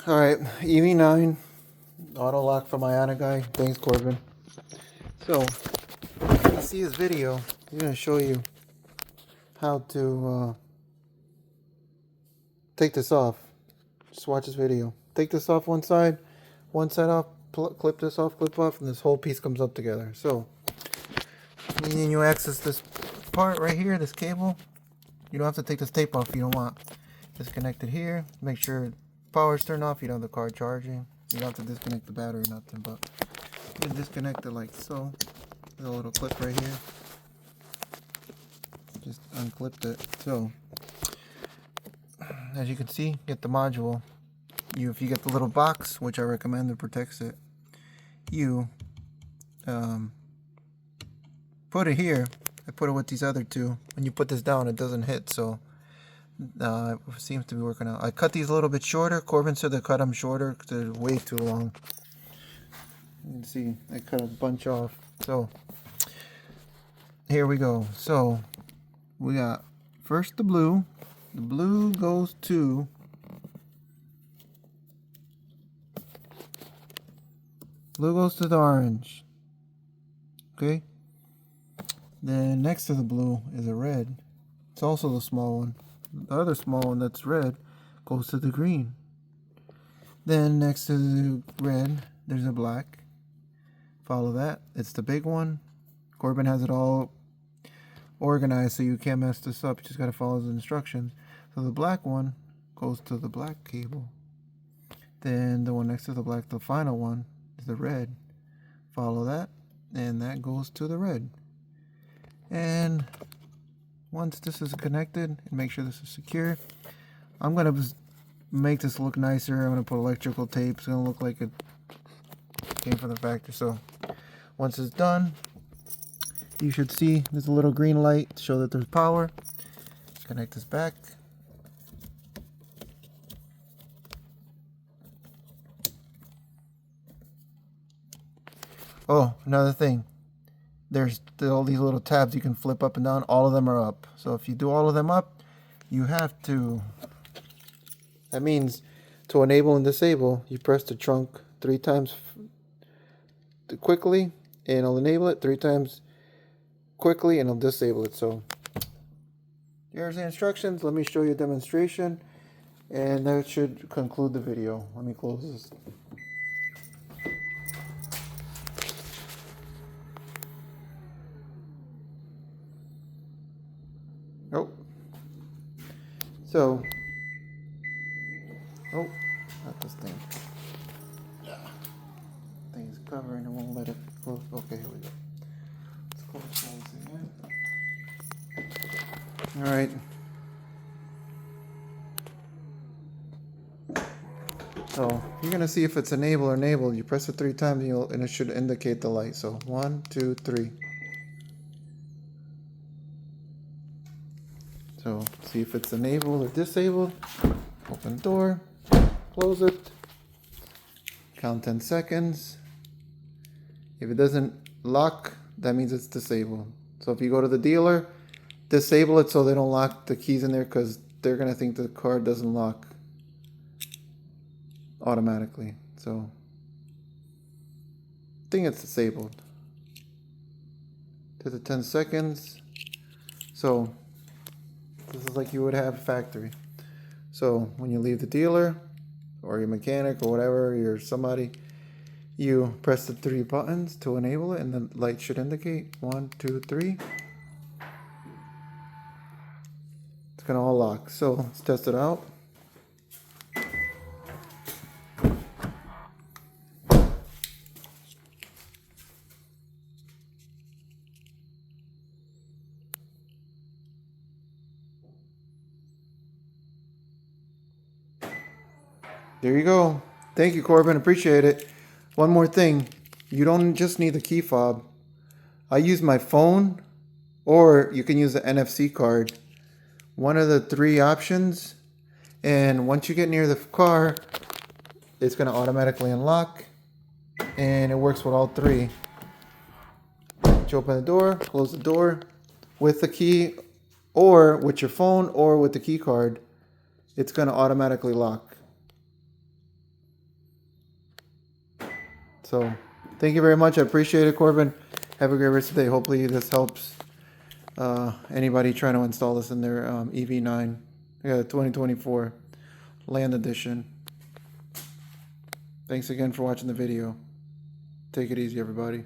Alright, EV9 Auto Lock from ioniq. Thanks, Corbin. So, if you see his video, he's going to show you how to take this off. Just watch this video. Take this off one side off, clip this off, clip off, and this whole piece comes up together. So, and you access this part right here, this cable. You don't have to take this tape off if you don't want. Disconnect it here. Make sure power's turned off. You don't have the car charging. You don't have to disconnect the battery, nothing. But you can disconnect it like so. There's a little clip right here. Just unclipped it. So, as you can see, get the module. If you get the little box, which I recommend, that protects it, you put it here. I put it with these other two. When you put this down, it doesn't hit, so it seems to be working out. I cut these a little bit shorter. Corbin said to cut them shorter because they're way too long. You can see I cut a bunch off. So here we go. So we got first the blue. The blue goes to the orange. Okay. Then next to the blue is a red. It's also the small one. The other small one that's red goes to the green. Then next to the red, there's a black. Follow that. It's the big one. Corbin has it all organized so you can't mess this up. You just got to follow the instructions. So the black one goes to the black cable. Then the one next to the black, the final one, is the red. Follow that, and that goes to the red. And once this is connected, and make sure this is secure, I'm going to make this look nicer. I'm going to put electrical tape. It's going to look like it came from the factory. So once it's done, you should see there's a little green light to show that there's power. Connect this back. Oh, another thing. There's all these little tabs you can flip up and down. All of them are up. So if you do all of them up, you have to. That means to enable and disable, you press the trunk 3 times quickly, and it'll enable it 3 times quickly, and it'll disable it. So here's the instructions. Let me show you a demonstration, and that should conclude the video. Let me close this. Oh. So. Oh, not this thing. Yeah. Thing's covering. It won't let it close. Okay, here we go. Let's close this again. All right. So you're gonna see if it's enabled or enabled. You press it 3 times, and it should indicate the light. So 1, 2, 3. So see if it's enabled or disabled. Open the door, close it, count 10 seconds. If it doesn't lock, that means it's disabled. So if you go to the dealer, disable it so they don't lock the keys in there, because they're going to think the car doesn't lock automatically. So I think it's disabled. To the 10 seconds. So this is like you would have a factory. So when you leave the dealer or your mechanic or whatever, you're somebody, you press the 3 buttons to enable it, and the light should indicate 1, 2, 3. It's gonna all lock. So let's test it out. There you go. Thank you, Corbin. Appreciate it. One more thing. You don't just need the key fob. I use my phone, or you can use the NFC card. One of the 3 options. And once you get near the car, it's going to automatically unlock. And it works with all 3. You open the door, close the door with the key, or with your phone, or with the key card. It's going to automatically lock. So thank you very much. I appreciate it, Corbin. Have a great rest of the day. Hopefully this helps anybody trying to install this in their EV9. I got a 2024 Land Edition. Thanks again for watching the video. Take it easy, everybody.